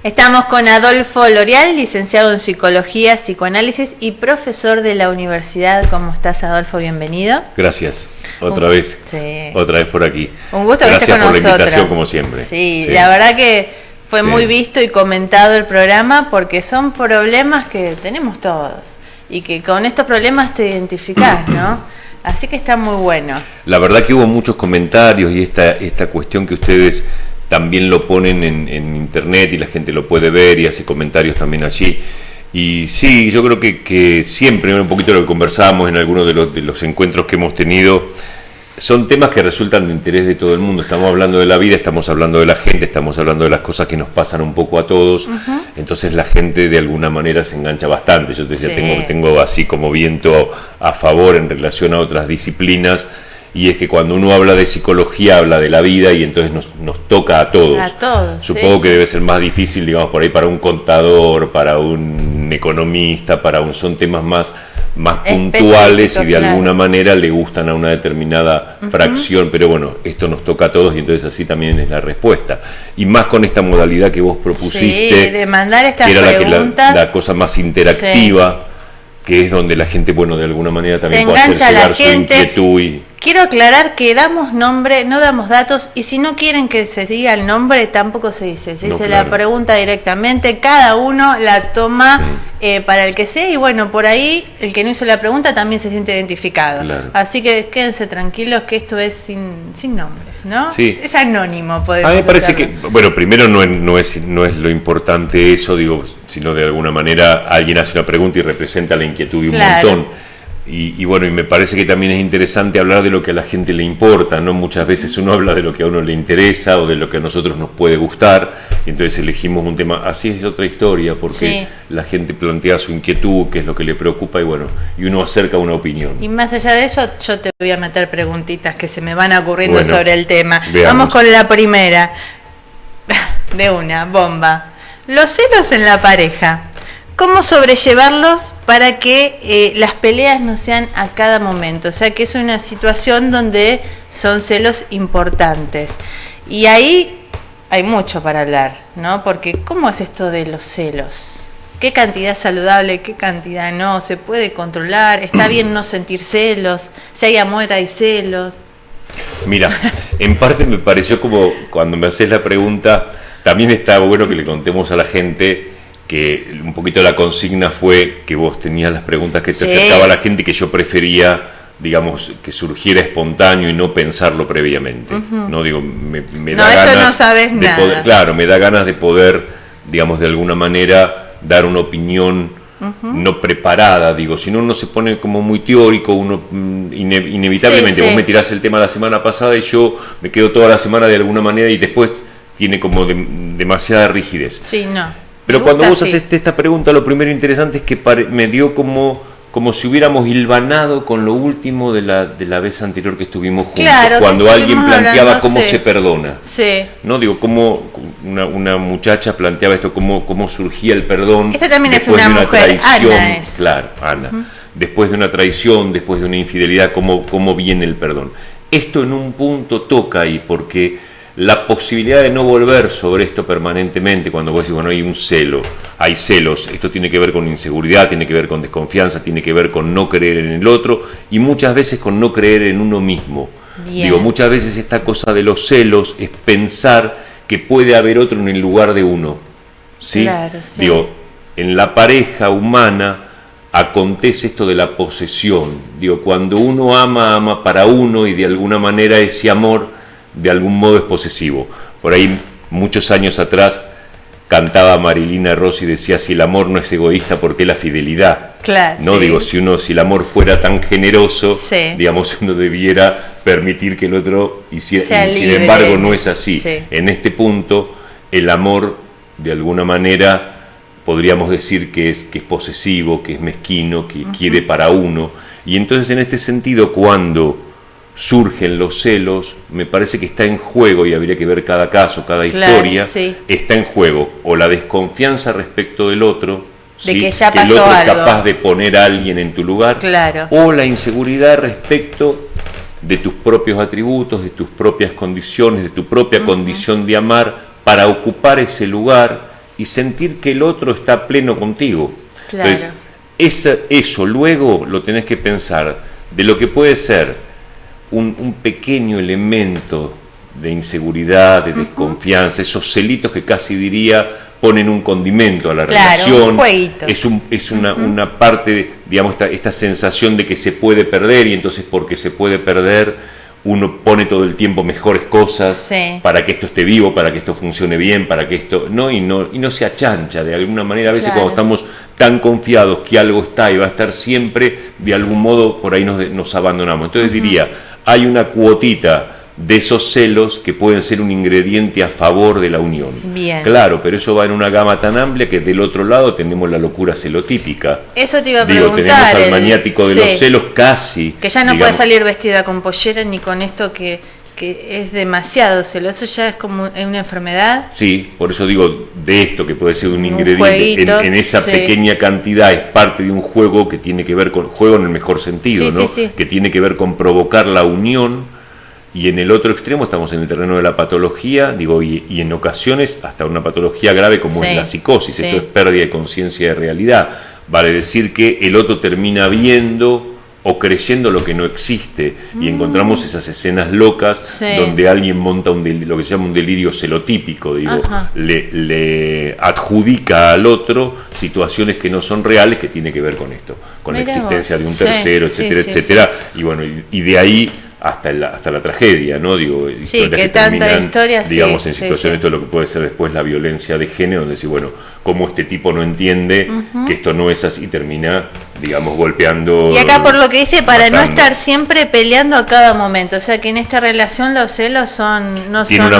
Estamos con Adolfo L'Oreal, licenciado en Psicología, Psicoanálisis y profesor de la universidad. ¿Cómo estás, Adolfo? Bienvenido. Gracias. Otra vez por aquí. Un gusto que estés con nosotros. Gracias por la invitación, como siempre. Sí, la verdad que fue muy visto y comentado el programa porque son problemas que tenemos todos y que con estos problemas te identificás, ¿no? Así que está muy bueno. La verdad que hubo muchos comentarios y esta cuestión que ustedes también lo ponen en internet y la gente lo puede ver y hace comentarios también allí. Y sí, yo creo que siempre, un poquito lo que conversábamos en algunos de los encuentros que hemos tenido, son temas que resultan de interés de todo el mundo. Estamos hablando de la vida, estamos hablando de la gente, estamos hablando de las cosas que nos pasan un poco a todos. Entonces la gente de alguna manera se engancha bastante. Yo te decía, tengo así como viento a favor en relación a otras disciplinas. Y es que cuando uno habla de psicología, habla de la vida y entonces nos toca a todos. A todos. Supongo que debe ser más difícil, digamos, por ahí para un contador, para un economista, son temas más puntuales y de alguna manera le gustan a una determinada fracción, pero bueno, esto nos toca a todos y entonces así también es la respuesta. Y más con esta modalidad que vos propusiste, de mandar estas que era preguntas, la cosa más interactiva, que es donde la gente, bueno, de alguna manera también puede hacer llegar su inquietud. Quiero aclarar que damos nombre, no damos datos, y si no quieren que se diga el nombre, tampoco se dice. Se dice la pregunta directamente, cada uno la toma para el que sea, y bueno, por ahí el que no hizo la pregunta también se siente identificado. Claro. Así que quédense tranquilos que esto es sin nombres, ¿no? Sí. Es anónimo, podemos decirlo. A mí me parece hacerlo. que, bueno, primero no es lo importante eso, digo, sino de alguna manera alguien hace una pregunta y representa la inquietud de un montón. Y bueno, y me parece que también es interesante hablar de lo que a la gente le importa, ¿no? Muchas veces uno habla de lo que a uno le interesa o de lo que a nosotros nos puede gustar, y entonces elegimos un tema, así es otra historia, porque la gente plantea su inquietud, qué es lo que le preocupa, y bueno, y uno acerca una opinión. Y más allá de eso, yo te voy a meter preguntitas que se me van ocurriendo sobre el tema. Veamos. Vamos con la primera, de una bomba. Los celos en la pareja. ¿Cómo sobrellevarlos para que las peleas no sean a cada momento? O sea, que es una situación donde son celos importantes. Y ahí hay mucho para hablar, ¿no? Porque ¿cómo es esto de los celos? ¿Qué cantidad saludable, qué cantidad no? ¿Se puede controlar? ¿Está bien no sentir celos? Si hay amor, hay celos. Mira, en parte me pareció como cuando me haces la pregunta, también está bueno que le contemos a la gente que un poquito la consigna fue que vos tenías las preguntas que te acercaba a la gente, que yo prefería, digamos, que surgiera espontáneo y no pensarlo previamente. No digo, me da ganas no sabes de nada. Poder, claro, me da ganas de poder, digamos, de alguna manera dar una opinión no preparada, digo, si no uno se pone como muy teórico, uno inevitablemente, vos me tirás el tema la semana pasada y yo me quedo toda la semana de alguna manera y después tiene como demasiada rigidez. Sí, no. Pero cuando vos haces esta pregunta, lo primero interesante es que me dio como si hubiéramos hilvanado con lo último de la vez anterior que estuvimos juntos. Claro, cuando alguien planteaba cómo se perdona. Sí. No digo, cómo una muchacha planteaba esto, cómo surgía el perdón. Esta también es después una de una mujer, traición. Ana es. Claro, Ana. Después de una traición, después de una infidelidad, cómo viene el perdón. Esto en un punto toca ahí, porque la posibilidad de no volver sobre esto permanentemente, cuando vos decís, bueno, hay celos, esto tiene que ver con inseguridad, tiene que ver con desconfianza, tiene que ver con no creer en el otro y muchas veces con no creer en uno mismo. Bien. Digo, muchas veces esta cosa de los celos es pensar que puede haber otro en el lugar de uno, ¿sí? Claro, sí. Digo, en la pareja humana acontece esto de la posesión. Digo, cuando uno ama para uno y de alguna manera ese amor de algún modo es posesivo. Por ahí, muchos años atrás, cantaba Marilina Rossi y decía, si el amor no es egoísta, ¿por qué la fidelidad? Claro, no digo, si el amor fuera tan generoso, digamos, uno debiera permitir que el otro hiciera, y sin embargo no es así. En este punto, el amor, de alguna manera, podríamos decir que es posesivo, que es mezquino, que quiere para uno, y entonces en este sentido, cuando surgen los celos, me parece que está en juego, y habría que ver cada caso, cada historia, está en juego o la desconfianza respecto del otro, de que el otro es capaz de poner a alguien en tu lugar, o la inseguridad respecto de tus propios atributos, de tus propias condiciones, de tu propia condición de amar, para ocupar ese lugar y sentir que el otro está pleno contigo. Claro. Entonces, eso luego lo tenés que pensar de lo que puede ser un pequeño elemento de inseguridad, de desconfianza, esos celitos que casi diría ponen un condimento a la relación. Un jueguito. Es una parte, digamos, esta sensación de que se puede perder, y entonces porque se puede perder uno pone todo el tiempo mejores cosas para que esto esté vivo, para que esto funcione bien, para que esto y no se achancha de alguna manera. A veces cuando estamos tan confiados que algo está y va a estar siempre, de algún modo por ahí nos abandonamos. Entonces diría, hay una cuotita de esos celos que pueden ser un ingrediente a favor de la unión. Bien. Claro, pero eso va en una gama tan amplia que del otro lado tenemos la locura celotípica. Eso te iba a preguntar. Tenemos al maniático de los celos casi. Que ya no puede salir vestida con pollera ni con esto que es demasiado celo. Eso ya es como una enfermedad. Sí, por eso digo, de esto que puede ser un ingrediente en esa pequeña cantidad, es parte de un juego que tiene que ver con, juego en el mejor sentido, ¿no? Que tiene que ver con provocar la unión. Y en el otro extremo estamos en el terreno de la patología, y en ocasiones hasta una patología grave como es la psicosis. Esto es pérdida de conciencia de realidad. Vale decir que el otro termina viendo o creyendo lo que no existe, y encontramos esas escenas locas donde alguien monta lo que se llama un delirio celotípico, le adjudica al otro situaciones que no son reales, que tiene que ver con esto, con la existencia de un tercero, etcétera, etcétera, y bueno, y de ahí hasta la tragedia, ¿no? Historias que tanta historia, digamos, en situaciones, todo lo que puede ser después la violencia de género, donde decir, bueno, cómo este tipo no entiende que esto no es así, y termina, digamos, golpeando. Y acá por lo que dice, para no estar siempre peleando a cada momento, o sea que en esta relación los celos tiene una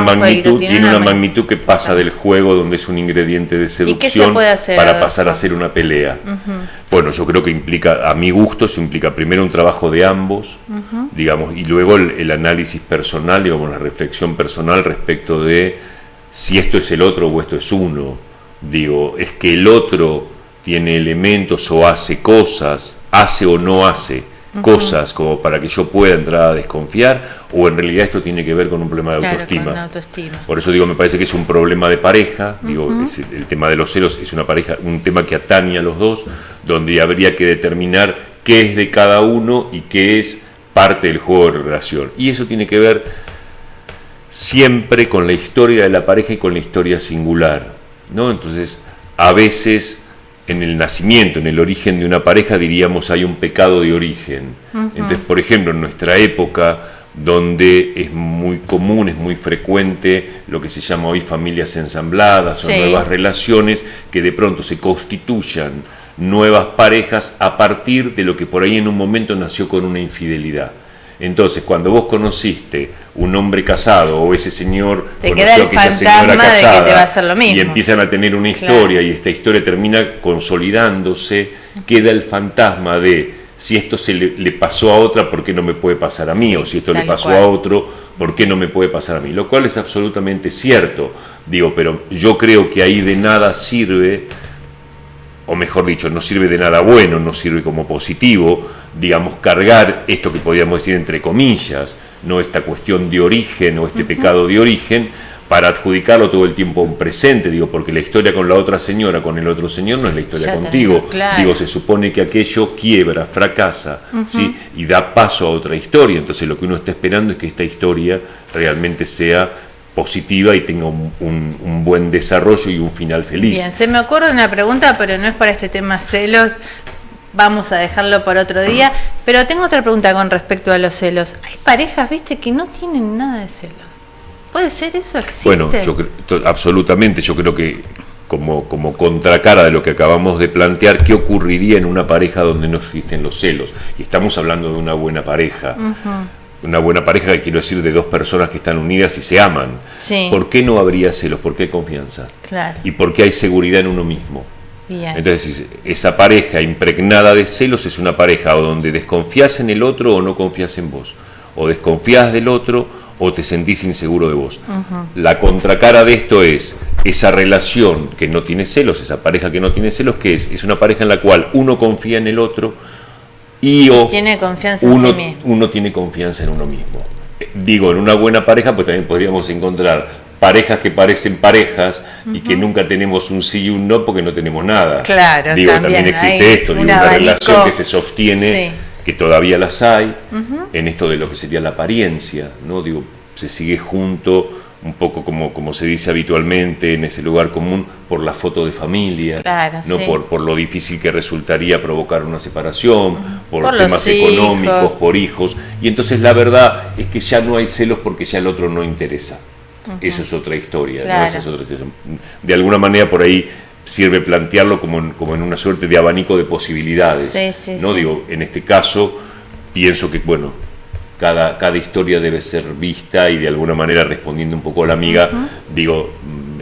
magnitud que pasa del juego, donde es un ingrediente de seducción, ¿y qué se puede hacer, para pasar a ser una pelea. Bueno, yo creo que implica, a mi gusto, eso implica primero un trabajo de ambos, digamos, y luego el análisis personal, digamos, la reflexión personal respecto de si esto es el otro o esto es uno. Es que el otro tiene elementos o hace cosas, hace o no hace cosas como para que yo pueda entrar a desconfiar, o en realidad esto tiene que ver con un problema de autoestima. Con autoestima. Por eso me parece que es un problema de pareja, el tema de los celos es un tema que atañe a los dos, donde habría que determinar qué es de cada uno y qué es parte del juego de relación. Y eso tiene que ver siempre con la historia de la pareja y con la historia singular, ¿no? Entonces, a veces en el nacimiento, en el origen de una pareja, diríamos, hay un pecado de origen. Entonces, por ejemplo, en nuestra época, donde es muy común, es muy frecuente lo que se llama hoy familias ensambladas o nuevas relaciones, que de pronto se constituyan nuevas parejas a partir de lo que por ahí en un momento nació con una infidelidad. Entonces, cuando vos conociste un hombre casado, o ese señor conoció a aquella señora casada, de que te va a hacer lo mismo, y empiezan a tener una historia, y esta historia termina consolidándose, queda el fantasma de si esto le pasó a otra, ¿por qué no me puede pasar a mí? O si esto le pasó a otro, ¿por qué no me puede pasar a mí? Lo cual es absolutamente cierto, pero yo creo que ahí de nada sirve, o mejor dicho, no sirve de nada bueno, no sirve como positivo, digamos, cargar esto que podríamos decir entre comillas, no esta cuestión de origen o este pecado de origen, para adjudicarlo todo el tiempo a un presente, porque la historia con la otra señora, con el otro señor, no es la historia contigo. Claro. Se supone que aquello quiebra, fracasa, ¿sí? Y da paso a otra historia. Entonces lo que uno está esperando es que esta historia realmente sea positiva y tenga un buen desarrollo y un final feliz. Bien, se me ocurre una pregunta, pero no es para este tema celos, vamos a dejarlo por otro día, pero tengo otra pregunta con respecto a los celos. Hay parejas, que no tienen nada de celos. ¿Puede ser eso? ¿Existe? Bueno, absolutamente, yo creo que como contracara de lo que acabamos de plantear, ¿qué ocurriría en una pareja donde no existen los celos? Y estamos hablando de una buena pareja. Una buena pareja, que quiero decir, de dos personas que están unidas y se aman. Sí. ¿Por qué no habría celos? ¿Por qué hay confianza? Claro. ¿Y por qué hay seguridad en uno mismo? Bien. Entonces, esa pareja impregnada de celos es una pareja donde desconfías en el otro o no confías en vos. O desconfías del otro o te sentís inseguro de vos. La contracara de esto es esa relación que no tiene celos, esa pareja que no tiene celos, ¿qué es? Es una pareja en la cual uno confía en el otro y tiene confianza en sí mismo. Uno tiene confianza en uno mismo. En una buena pareja, pues también podríamos encontrar parejas que parecen parejas y que nunca tenemos un sí y un no porque no tenemos nada. Claro, digo, también existe esto, digo, una relación que se sostiene, que todavía las hay, en esto de lo que sería la apariencia, ¿no? Digo, se sigue junto, un poco como se dice habitualmente en ese lugar común, por la foto de familia, claro, no por lo difícil que resultaría provocar una separación, por temas hijos. económicos, por hijos, y entonces la verdad es que ya no hay celos porque ya el otro no interesa. Eso es otra historia, claro. ¿no? Esa es otra situación. De alguna manera por ahí sirve plantearlo como en una suerte de abanico de posibilidades, ¿no? Digo, en este caso pienso que, bueno, cada historia debe ser vista y de alguna manera, respondiendo un poco a la amiga, digo,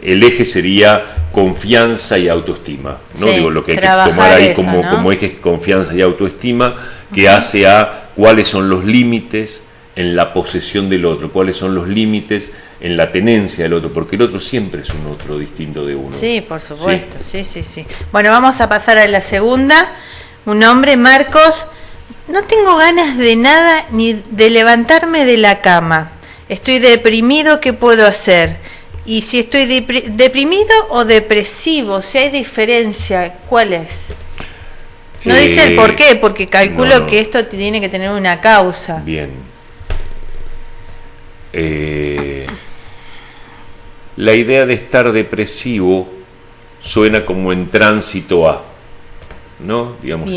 el eje sería confianza y autoestima, ¿no? Digo, lo que hay que tomar ahí eso, como eje es confianza y autoestima, que hace a cuáles son los límites en la posesión del otro, cuáles son los límites en la tenencia del otro, porque el otro siempre es un otro distinto de uno. Sí, por supuesto, sí. Bueno, vamos a pasar a la segunda. Un hombre, Marcos: no tengo ganas de nada ni de levantarme de la cama. Estoy deprimido, ¿qué puedo hacer? Y si estoy deprimido o depresivo, si hay diferencia, ¿cuál es? No dice el por qué, porque calculo que esto tiene que tener una causa. Bien. La idea de estar depresivo suena como en tránsito a, ¿no? Digamos,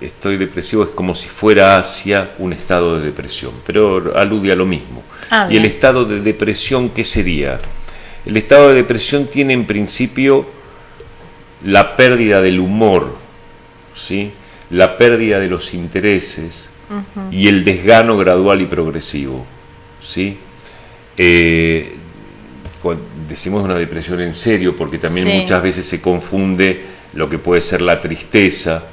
estoy depresivo es como si fuera hacia un estado de depresión, pero alude a lo mismo. Y el estado de depresión, ¿qué sería? El estado de depresión tiene en principio la pérdida del humor, ¿sí? La pérdida de los intereses y el desgano gradual y progresivo, ¿sí? Decimos una depresión en serio porque también muchas veces se confunde lo que puede ser la tristeza,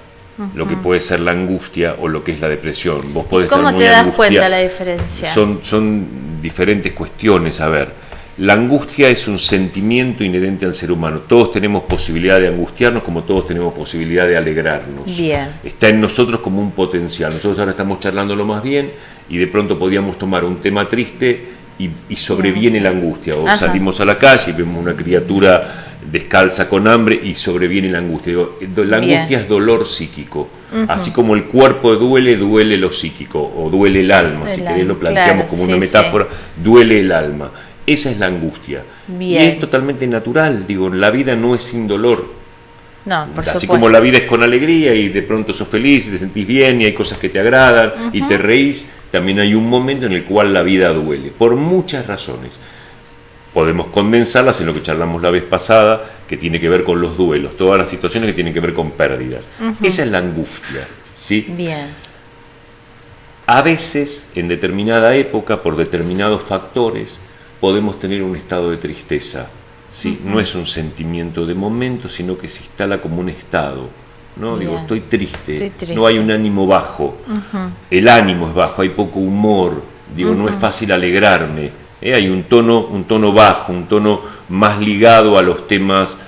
lo que puede ser la angustia o lo que es la depresión. Vos podés ¿Cómo te das cuenta la diferencia? Son diferentes cuestiones. A ver, la angustia es un sentimiento inherente al ser humano. Todos tenemos posibilidad de angustiarnos como todos tenemos posibilidad de alegrarnos. Bien. Está en nosotros como un potencial. Nosotros ahora estamos charlándolo más bien y de pronto podíamos tomar un tema triste y sobreviene la angustia. O salimos a la calle y vemos una criatura descalza con hambre y sobreviene la angustia. La angustia es dolor psíquico. Así como el cuerpo duele, duele lo psíquico, o duele el alma. Si querés lo planteamos como una metáfora, duele el alma. Esa es la angustia. Bien. Y es totalmente natural. Digo, la vida no es sin dolor. No, por Así supuesto. como la vida es con alegría y de pronto sos feliz y te sentís bien y hay cosas que te agradan y te reís, también hay un momento en el cual la vida duele, por muchas razones. Podemos condensarlas en lo que charlamos la vez pasada, que tiene que ver con los duelos, todas las situaciones que tienen que ver con pérdidas. Esa es la angustia, ¿sí? Bien. A veces, en determinada época, por determinados factores, podemos tener un estado de tristeza. ¿Sí? No es un sentimiento de momento, sino que se instala como un estado, ¿no? Digo, estoy triste, no hay un ánimo bajo, el ánimo es bajo, hay poco humor, digo, no es fácil alegrarme, hay un tono bajo, un tono más ligado a los temas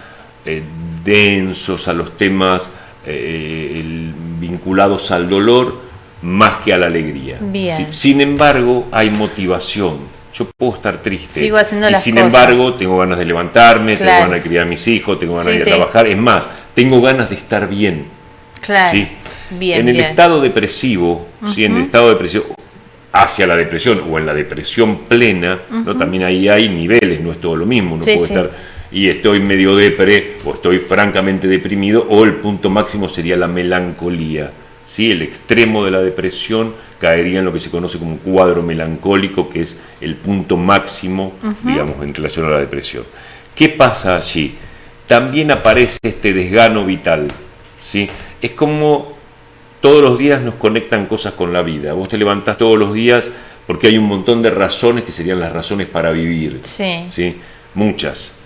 densos, a los temas vinculados al dolor, más que a la alegría. ¿Sí? Sin embargo, hay motivación. Yo puedo estar triste Sigo haciendo las sin cosas. Embargo tengo ganas de levantarme, tengo ganas de criar a mis hijos, tengo ganas de ir a trabajar, es más, tengo ganas de estar bien. Claro. ¿Sí? Bien, en el estado depresivo, ¿sí? En el estado depresivo hacia la depresión o en la depresión plena, ¿no? También ahí hay niveles, no es todo lo mismo, no puedo estar y estoy medio depre o estoy francamente deprimido, o el punto máximo sería la melancolía. ¿Sí? El extremo de la depresión caería en lo que se conoce como un cuadro melancólico, que es el punto máximo, digamos, en relación a la depresión. ¿Qué pasa allí? También aparece este desgano vital, ¿sí? Es como todos los días nos conectan cosas con la vida. Vos te levantás todos los días porque hay un montón de razones que serían las razones para vivir, ¿sí? Muchas.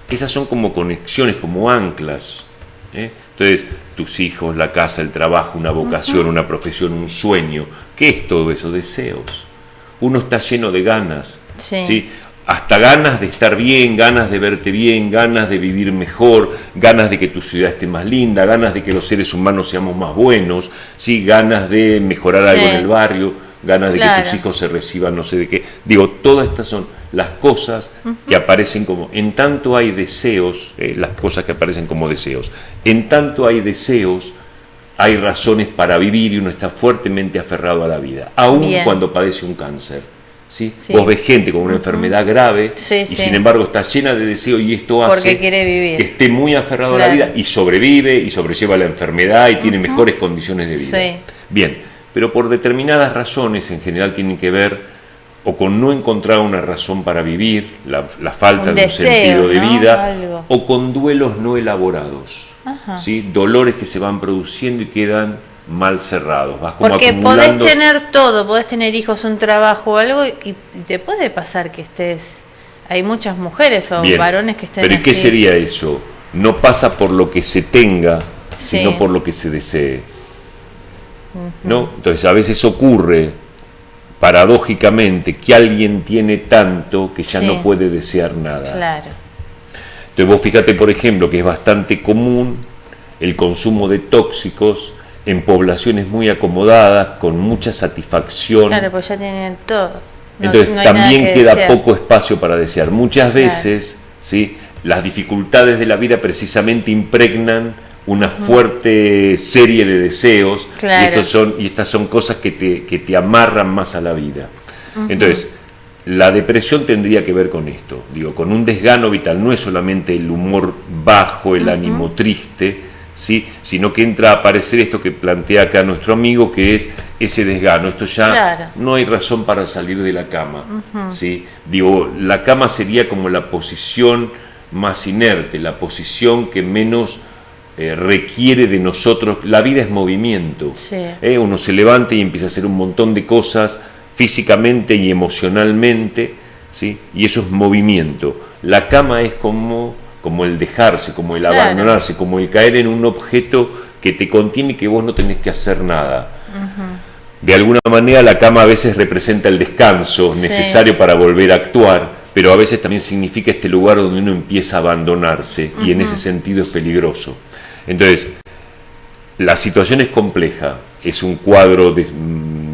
Esas son como conexiones, como anclas, Entonces, tus hijos, la casa, el trabajo, una vocación, una profesión, un sueño. ¿Qué es todo eso? Deseos. Uno está lleno de ganas, ¿sí? Hasta ganas de estar bien, ganas de verte bien, ganas de vivir mejor, ganas de que tu ciudad esté más linda, ganas de que los seres humanos seamos más buenos, ¿sí? Ganas de mejorar algo en el barrio. ganas de Claro. que tus hijos se reciban no sé de qué. Digo, todas estas son las cosas que aparecen como, en tanto hay deseos, las cosas que aparecen como deseos, en tanto hay deseos, hay razones para vivir y uno está fuertemente aferrado a la vida, aun Bien. cuando padece un cáncer. ¿Sí? Sí. Vos ves gente con una enfermedad grave Sí, y sí. sin embargo está llena de deseo y esto Porque hace quiere vivir. que esté muy aferrado a Claro. la vida y sobrevive y sobrelleva la enfermedad y tiene mejores condiciones de vida. Sí. Bien, pero por determinadas razones en general tienen que ver o con no encontrar una razón para vivir, la falta Un de un deseo, sentido de ¿no? vida, Algo. o con duelos no elaborados, Ajá. ¿sí? Dolores que se van produciendo y quedan mal cerrados. Vas como Porque acumulando. podés tener todo, podés tener hijos, un trabajo o algo, y te puede pasar que estés... Hay muchas mujeres o Bien, varones que estén pero ¿y qué así. sería eso? No pasa por lo que se tenga, Sí. sino por lo que se desee. ¿No? Entonces a veces ocurre paradójicamente que alguien tiene tanto que ya Sí. no puede desear nada. Claro. Entonces vos fíjate, por ejemplo, que es bastante común el consumo de tóxicos en poblaciones muy acomodadas, con mucha satisfacción. Claro, pues ya tienen todo. No- Entonces no hay nada también que queda desear. poco espacio para desear. Muchas Claro. veces, ¿sí? Las dificultades de la vida precisamente impregnan una fuerte serie de deseos, Claro. y estas son cosas que te amarran más a la vida. Entonces, la depresión tendría que ver con esto, digo, con un desgano vital. No es solamente el humor bajo, el ánimo triste, ¿sí? Sino que entra a aparecer esto que plantea acá nuestro amigo, que es ese desgano. Esto ya Claro. no hay razón para salir de la cama, ¿sí? Digo, la cama sería como la posición más inerte, la posición que menos requiere de nosotros. La vida es movimiento. Sí. Uno se levanta y empieza a hacer un montón de cosas físicamente y emocionalmente, ¿sí? Y eso es movimiento. La cama es como el dejarse, como el Claro. abandonarse, como el caer en un objeto que te contiene y que vos no tenés que hacer nada. De alguna manera la cama a veces representa el descanso Sí. necesario para volver a actuar, pero a veces también significa este lugar donde uno empieza a abandonarse y en ese sentido es peligroso. Entonces, la situación es compleja, es un cuadro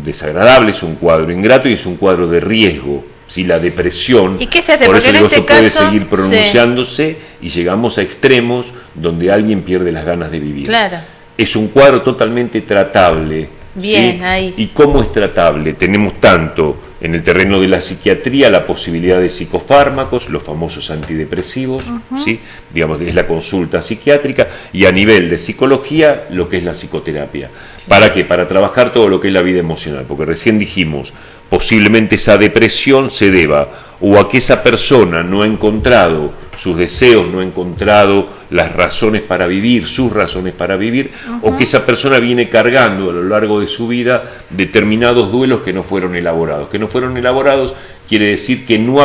desagradable, es un cuadro ingrato y es un cuadro de riesgo. ¿Sí? La depresión, ¿Y qué se hace? por Porque eso en digo, este eso puede caso, seguir pronunciándose y llegamos a extremos donde alguien pierde las ganas de vivir. Claro. Es un cuadro totalmente tratable. Bien, ¿sí? ahí. ¿Y cómo es tratable? Tenemos tanto en el terreno de la psiquiatría la posibilidad de psicofármacos, los famosos antidepresivos, ¿sí? Digamos, es la consulta psiquiátrica, y a nivel de psicología, lo que es la psicoterapia. ¿Para qué? Para trabajar todo lo que es la vida emocional, porque recién dijimos, posiblemente esa depresión se deba o a que esa persona no ha encontrado sus deseos, no ha encontrado las razones para vivir, sus razones para vivir, o que esa persona viene cargando a lo largo de su vida determinados duelos que no fueron elaborados. Que no fueron elaborados quiere decir que no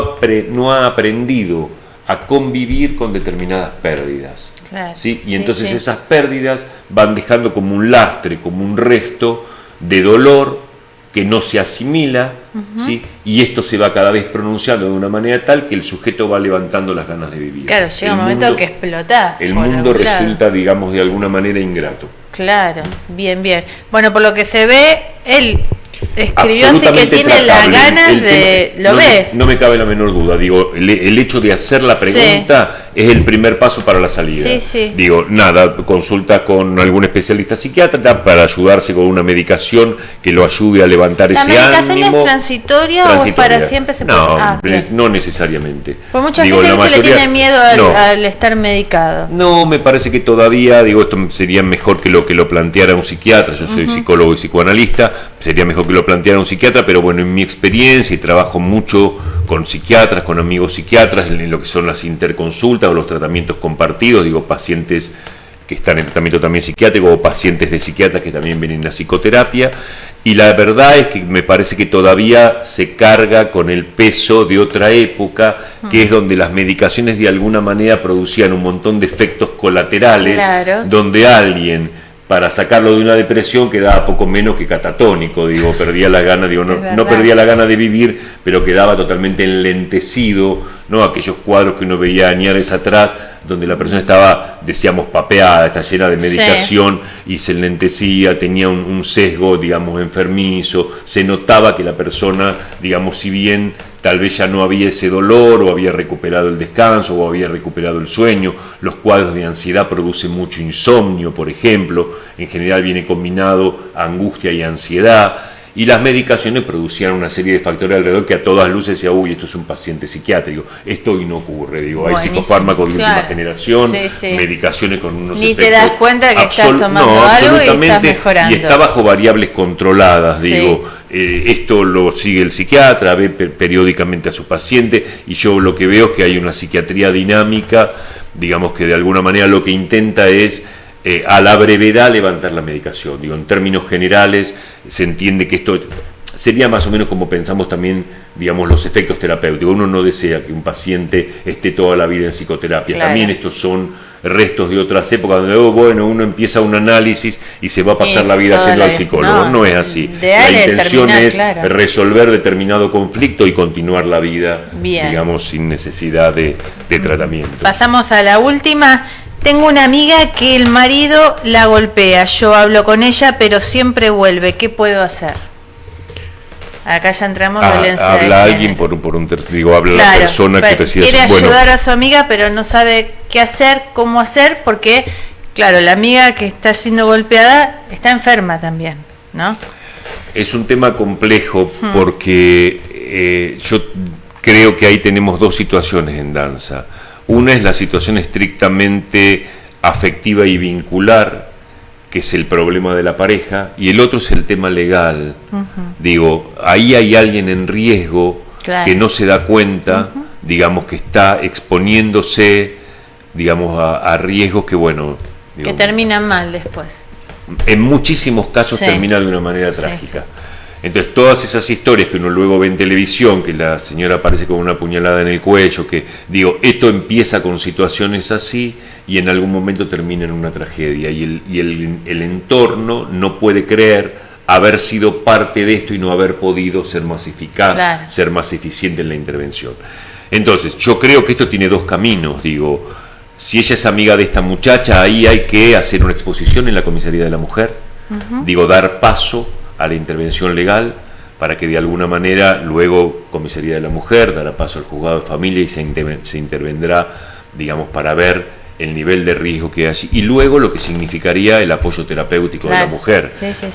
ha aprendido a convivir con determinadas pérdidas. Claro, ¿sí? Y sí, entonces sí. esas pérdidas van dejando como un lastre, como un resto de dolor que no se asimila, ¿sí? Y esto se va cada vez pronunciando de una manera tal que el sujeto va levantando las ganas de vivir. Claro, llega El un momento mundo- que explotás. El por mundo algún lado. resulta, digamos, de alguna manera ingrato. Claro, bien, bien. Bueno, por lo que se ve, él escribió así que Absolutamente tiene las tratable. ganas El de... tema- ¿Lo no, ve? No me cabe la menor duda. Digo, el hecho de hacer la pregunta es el primer paso para la salida. Sí, sí. Digo, nada, consulta con algún especialista psiquiatra para ayudarse con una medicación que lo ayude a levantar ¿La ese medicación ánimo. es transitoria o es para siempre? Se puede... No, bien. no necesariamente. Pues mucha Digo, gente la que le mayoría- tiene miedo No. al estar medicado. No, me parece que todavía, digo, esto sería mejor que lo planteara un psiquiatra. Yo soy psicólogo y psicoanalista, sería mejor que lo planteara un psiquiatra, pero bueno, en mi experiencia, y trabajo mucho con psiquiatras, con amigos psiquiatras, en lo que son las interconsultas o los tratamientos compartidos, digo, pacientes que están en tratamiento también psiquiátrico o pacientes de psiquiatras que también vienen a psicoterapia, y la verdad es que me parece que todavía se carga con el peso de otra época, que es donde las medicaciones de alguna manera producían un montón de efectos colaterales, Claro. donde alguien, para sacarlo de una depresión, quedaba poco menos que catatónico, digo, perdía la gana, digo, Es no verdad. perdía la gana de vivir, pero quedaba totalmente enlentecido, ¿no? Aquellos cuadros que uno veía años atrás, donde la persona estaba, decíamos, papeada, está llena de medicación, y se enlentecía, tenía un sesgo, digamos, enfermizo, se notaba que la persona, digamos, si bien tal vez ya no había ese dolor, o había recuperado el descanso, o había recuperado el sueño. Los cuadros de ansiedad producen mucho insomnio, por ejemplo, en general viene combinado angustia y ansiedad, y las medicaciones producían una serie de factores alrededor que a todas luces decía, uy, esto es un paciente psiquiátrico. Esto hoy no ocurre, digo, hay psicofármacos de última generación, medicaciones con unos ni efectos... te das cuenta que estás tomando algo y estás mejorando. Y está bajo variables controladas, digo, esto lo sigue el psiquiatra, ve periódicamente a su paciente, y yo lo que veo es que hay una psiquiatría dinámica, digamos, que de alguna manera lo que intenta es a la brevedad levantar la medicación. Digo, en términos generales se entiende que esto sería más o menos como pensamos también, digamos, los efectos terapéuticos. Uno no desea que un paciente esté toda la vida en psicoterapia. Claro. También estos son restos de otras épocas donde, bueno, uno empieza un análisis y se va a pasar la vida yendo al psicólogo. No es así. La intención es resolver determinado conflicto y continuar la vida, digamos, sin necesidad de tratamiento. Pasamos a la última. Tengo una amiga que el marido la golpea. Yo hablo con ella, pero siempre vuelve. ¿Qué puedo hacer? Acá ya entramos en violencia. Habla alguien por un tercero, digo, habla la persona que recibe. Quiere ayudar a su amiga, pero no sabe qué hacer, cómo hacer, porque, claro, la amiga que está siendo golpeada está enferma también, ¿no? Es un tema complejo porque yo creo que ahí tenemos dos situaciones en danza. Una es la situación estrictamente afectiva y vincular, que es el problema de la pareja, y el otro es el tema legal. Digo, ahí hay alguien en riesgo que no se da cuenta, digamos, que está exponiéndose, digamos, a riesgos que, bueno... Digo, que terminan mal después. En muchísimos casos termina de una manera trágica. Entonces, todas esas historias que uno luego ve en televisión, que la señora aparece con una puñalada en el cuello, que, digo, esto empieza con situaciones así y en algún momento termina en una tragedia. Y el entorno no puede creer haber sido parte de esto y no haber podido ser más eficaz, ser más eficiente en la intervención. Entonces, yo creo que esto tiene dos caminos, digo, si ella es amiga de esta muchacha, ahí hay que hacer una exposición en la comisaría de la mujer, digo, dar paso a la intervención legal para que de alguna manera luego comisaría de la mujer dará paso al juzgado de familia y se intervendrá, digamos, para ver el nivel de riesgo que hay allí y luego lo que significaría el apoyo terapéutico de la mujer.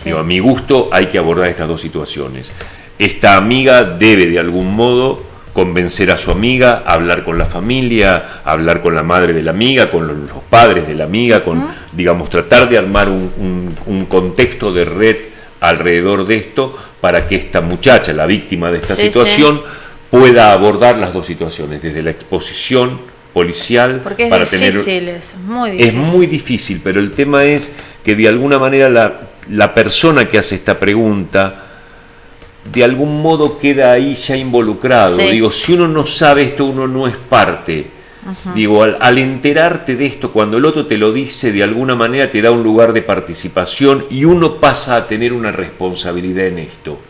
Digo, a mi gusto hay que abordar estas dos situaciones. Esta amiga debe de algún modo convencer a su amiga, hablar con la familia, hablar con la madre de la amiga, con los padres de la amiga, con, digamos, tratar de armar un contexto de red alrededor de esto para que esta muchacha, la víctima de esta situación, pueda abordar las dos situaciones, desde la exposición policial. Porque es para difícil eso, muy difícil. Es muy difícil, pero el tema es que de alguna manera la persona que hace esta pregunta de algún modo queda ahí ya involucrado. Digo, si uno no sabe esto, uno no es parte. Digo, al enterarte de esto, cuando el otro te lo dice, de alguna manera te da un lugar de participación y uno pasa a tener una responsabilidad en esto.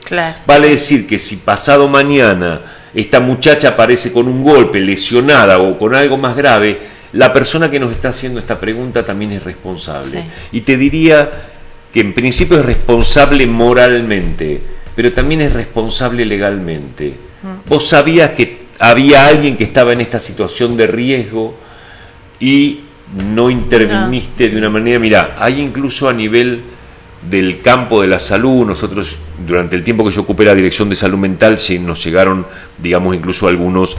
Vale decir que si pasado mañana esta muchacha aparece con un golpe, lesionada o con algo más grave, la persona que nos está haciendo esta pregunta también es responsable. Y te diría que en principio es responsable moralmente, pero también es responsable legalmente. Vos sabías que había alguien que estaba en esta situación de riesgo y no interviniste de una manera. Mirá, hay incluso a nivel del campo de la salud, nosotros durante el tiempo que yo ocupé la dirección de salud mental nos llegaron, digamos, incluso algunos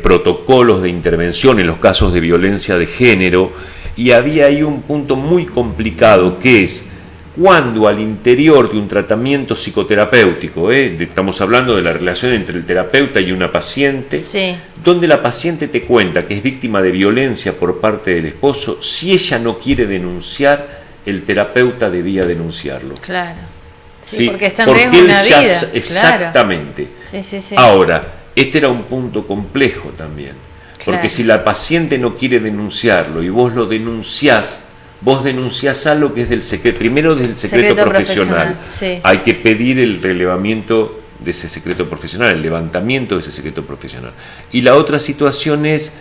protocolos de intervención en los casos de violencia de género, y había ahí un punto muy complicado que es cuando al interior de un tratamiento psicoterapéutico, estamos hablando de la relación entre el terapeuta y una paciente, donde la paciente te cuenta que es víctima de violencia por parte del esposo, si ella no quiere denunciar, el terapeuta debía denunciarlo. Porque está en riesgo una vida. Exactamente. Ahora, este era un punto complejo también, porque si la paciente no quiere denunciarlo y vos lo denunciás, vos denunciás algo que es del secreto, primero del secreto profesional. Hay que pedir el relevamiento de ese secreto profesional, el levantamiento de ese secreto profesional. Y la otra situación es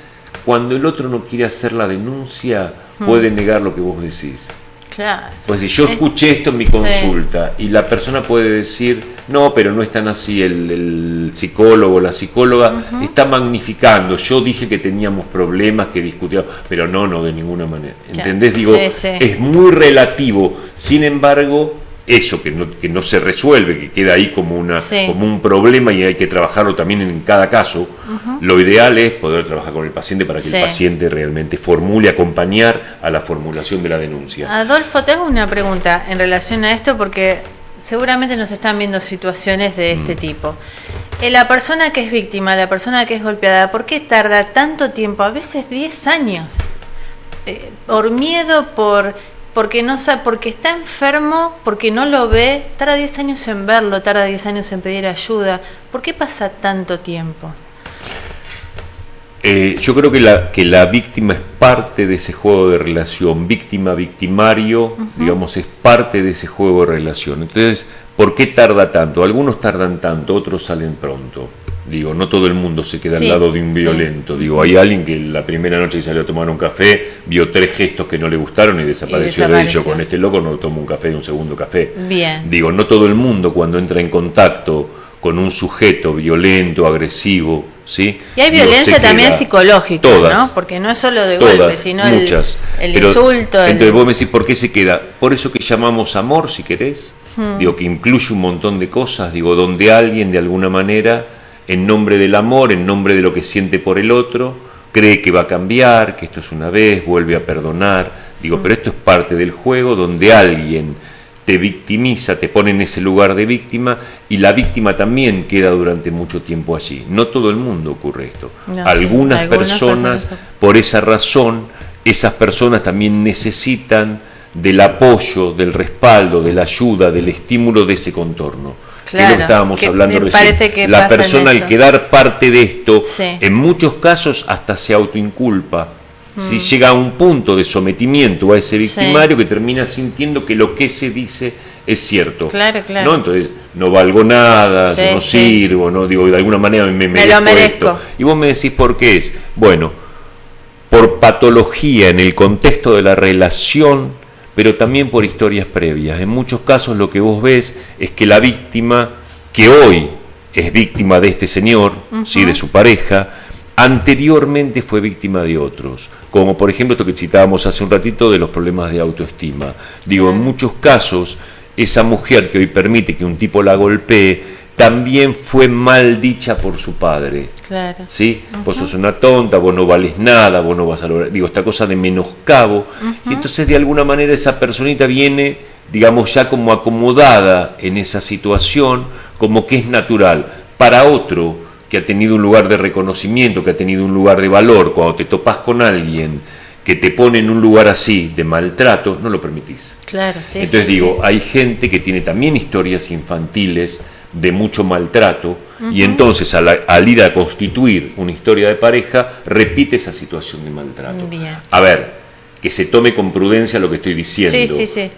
cuando el otro no quiere hacer la denuncia, puede negar lo que vos decís. Claro. Pues si yo escuché esto en mi consulta y la persona puede decir, no, pero no es tan así, el psicólogo o la psicóloga está magnificando, yo dije que teníamos problemas, que discutíamos, pero no, de ninguna manera. ¿Entendés? Digo, es muy relativo, sin embargo, eso que no se resuelve, que queda ahí como un problema y hay que trabajarlo también en cada caso, lo ideal es poder trabajar con el paciente para que el paciente realmente formule, acompañar a la formulación de la denuncia. Adolfo, te hago una pregunta en relación a esto porque seguramente nos están viendo situaciones de este tipo. La persona que es víctima, la persona que es golpeada, ¿por qué tarda tanto tiempo? A veces 10 años. Por miedo, porque no sabe, porque está enfermo, porque no lo ve, tarda 10 años en verlo, tarda 10 años en pedir ayuda. ¿Por qué pasa tanto tiempo? Yo creo que la víctima es parte de ese juego de relación, víctima-victimario, digamos, es parte de ese juego de relación. Entonces, ¿por qué tarda tanto? Algunos tardan tanto, otros salen pronto. Digo, no todo el mundo se queda al lado de un violento. Digo, hay alguien que la primera noche que salió a tomar un café, vio 3 gestos que no le gustaron y desapareció. De yo con este loco no tomo un café de un segundo café. Bien. Digo, no todo el mundo cuando entra en contacto con un sujeto violento, agresivo, ¿sí? Y hay violencia también psicológica, todas, ¿no? Porque no es solo de todas, golpe, sino muchas. el insulto. Entonces vos me decís, ¿por qué se queda? Por eso que llamamos amor, si querés. Digo, que incluye un montón de cosas, digo, donde alguien de alguna manera, en nombre del amor, en nombre de lo que siente por el otro, cree que va a cambiar, que esto es una vez, vuelve a perdonar. Digo, pero esto es parte del juego donde alguien te victimiza, te pone en ese lugar de víctima y la víctima también queda durante mucho tiempo allí. No todo el mundo ocurre esto. No, algunas personas, por esa razón, esas personas también necesitan del apoyo, del respaldo, de la ayuda, del estímulo de ese contorno. Claro, es lo que estábamos hablando recién. La persona al quedar parte de esto, en muchos casos hasta se autoinculpa. Si llega a un punto de sometimiento a ese victimario que termina sintiendo que lo que se dice es cierto. Claro. ¿No? Entonces, no valgo nada, yo no sirvo, ¿no? Digo, de alguna manera me lo merezco. Esto. Y vos me decís por qué es. Bueno, por patología en el contexto de la relación, pero también por historias previas. En muchos casos lo que vos ves es que la víctima, que hoy es víctima de este señor, ¿sí? De su pareja, anteriormente fue víctima de otros, como por ejemplo esto que citábamos hace un ratito de los problemas de autoestima. Digo, en muchos casos, esa mujer que hoy permite que un tipo la golpee, también fue mal dicha por su padre. Claro. ¿Sí? Vos sos una tonta, vos no vales nada, vos no vas a lograr. Digo, esta cosa de menoscabo. Y entonces, de alguna manera, esa personita viene, digamos, ya como acomodada en esa situación, como que es natural. Para otro que ha tenido un lugar de reconocimiento, que ha tenido un lugar de valor, cuando te topás con alguien que te pone en un lugar así de maltrato, no lo permitís. Claro, sí. Entonces hay gente que tiene también historias infantiles de mucho maltrato y entonces al ir a constituir una historia de pareja repite esa situación de maltrato. Bien. A ver, que se tome con prudencia lo que estoy diciendo. Sí.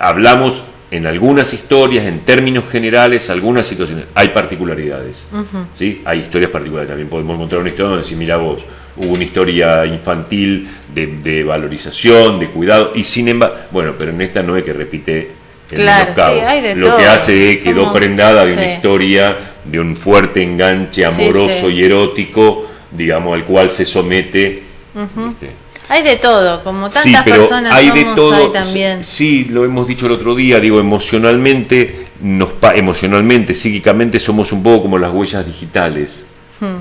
Hablamos en algunas historias, en términos generales, algunas situaciones, hay particularidades, ¿sí? Hay historias particulares, también podemos encontrar una historia donde decir, mira vos, hubo una historia infantil de valorización, de cuidado, y sin embargo, bueno, pero en esta no es que repite el menoscabo. Hay de lo todo. que hace es quedó prendada de una historia, de un fuerte enganche amoroso y erótico, digamos, al cual se somete, ¿viste? Hay de todo, como tantas pero personas hay somos, de todo, hay también. Sí, lo hemos dicho el otro día, digo, emocionalmente, psíquicamente somos un poco como las huellas digitales.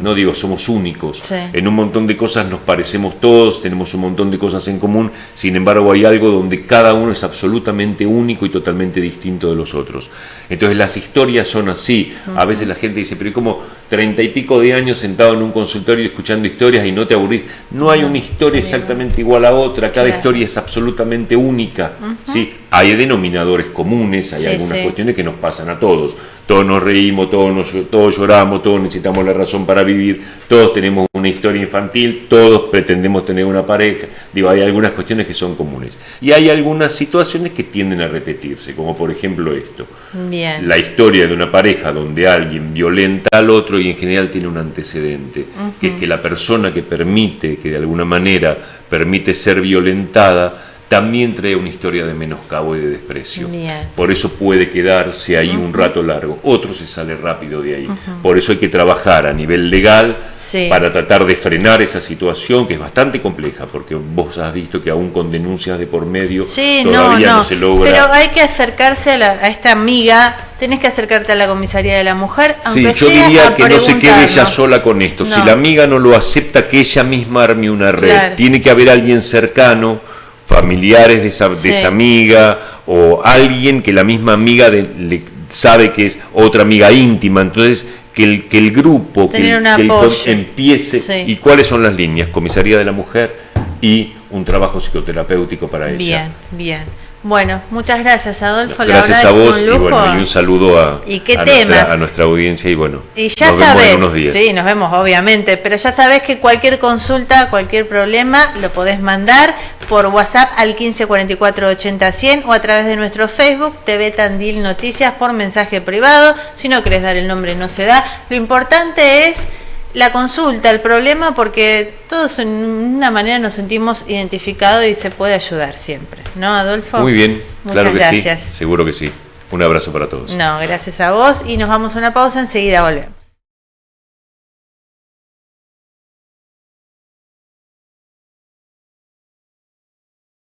No digo, somos únicos. En un montón de cosas nos parecemos todos, tenemos un montón de cosas en común, sin embargo hay algo donde cada uno es absolutamente único y totalmente distinto de los otros. Entonces las historias son así. A veces la gente dice, pero ¿y cómo 30 y pico de años sentado en un consultorio escuchando historias y no te aburrís? No hay una historia exactamente igual a otra, cada historia es absolutamente única. ¿Sí? hay denominadores comunes, hay Sí, algunas sí. cuestiones que nos pasan a todos. Todos nos reímos, todos lloramos, todos necesitamos la razón para vivir, todos tenemos una historia infantil, todos pretendemos tener una pareja. Digo, hay algunas cuestiones que son comunes. Y hay algunas situaciones que tienden a repetirse, como por ejemplo esto. Bien. La historia de una pareja donde alguien violenta al otro y en general tiene un antecedente, que es que la persona que permite, que de alguna manera permite ser violentada, también trae una historia de menoscabo y de desprecio. Bien. Por eso puede quedarse ahí un rato largo. Otro se sale rápido de ahí. Por eso hay que trabajar a nivel legal Sí. para tratar de frenar esa situación, que es bastante compleja, porque vos has visto que aún con denuncias de por medio Sí, todavía no se logra. Pero hay que acercarse a esta amiga, tenés que acercarte a la comisaría de la mujer, Sí, aunque yo sea diría a que no se quede ella preguntarnos. sola con esto. Si No. la amiga no lo acepta, que ella misma arme una red. Claro. Tiene que haber alguien cercano, familiares de Sí. esa amiga, o alguien que la misma amiga le sabe que es otra amiga íntima. Entonces, que el grupo, Tener un que el apoyo. empiece. Sí. ¿Y cuáles son las líneas? Comisaría de la mujer y un trabajo psicoterapéutico para ella. Bien, bien. Bueno, muchas gracias, Adolfo. Gracias la a verdad, vos un y, lujo. bueno, y un saludo ¿Y qué a temas? a nuestra audiencia y bueno, Y ya nos vemos sabes, en unos días. sí, nos vemos obviamente, pero ya sabes que cualquier consulta, cualquier problema, lo podés mandar por WhatsApp al 15 44 80 100 o a través de nuestro Facebook, TV Tandil Noticias, por mensaje privado. Si no querés dar el nombre, no se da. Lo importante es la consulta, el problema, porque todos en una manera nos sentimos identificados y se puede ayudar siempre, ¿no, Adolfo? Muy bien, Muchas claro que gracias. sí, seguro que sí. Un abrazo para todos. No, gracias a vos y nos vamos a una pausa, enseguida volvemos.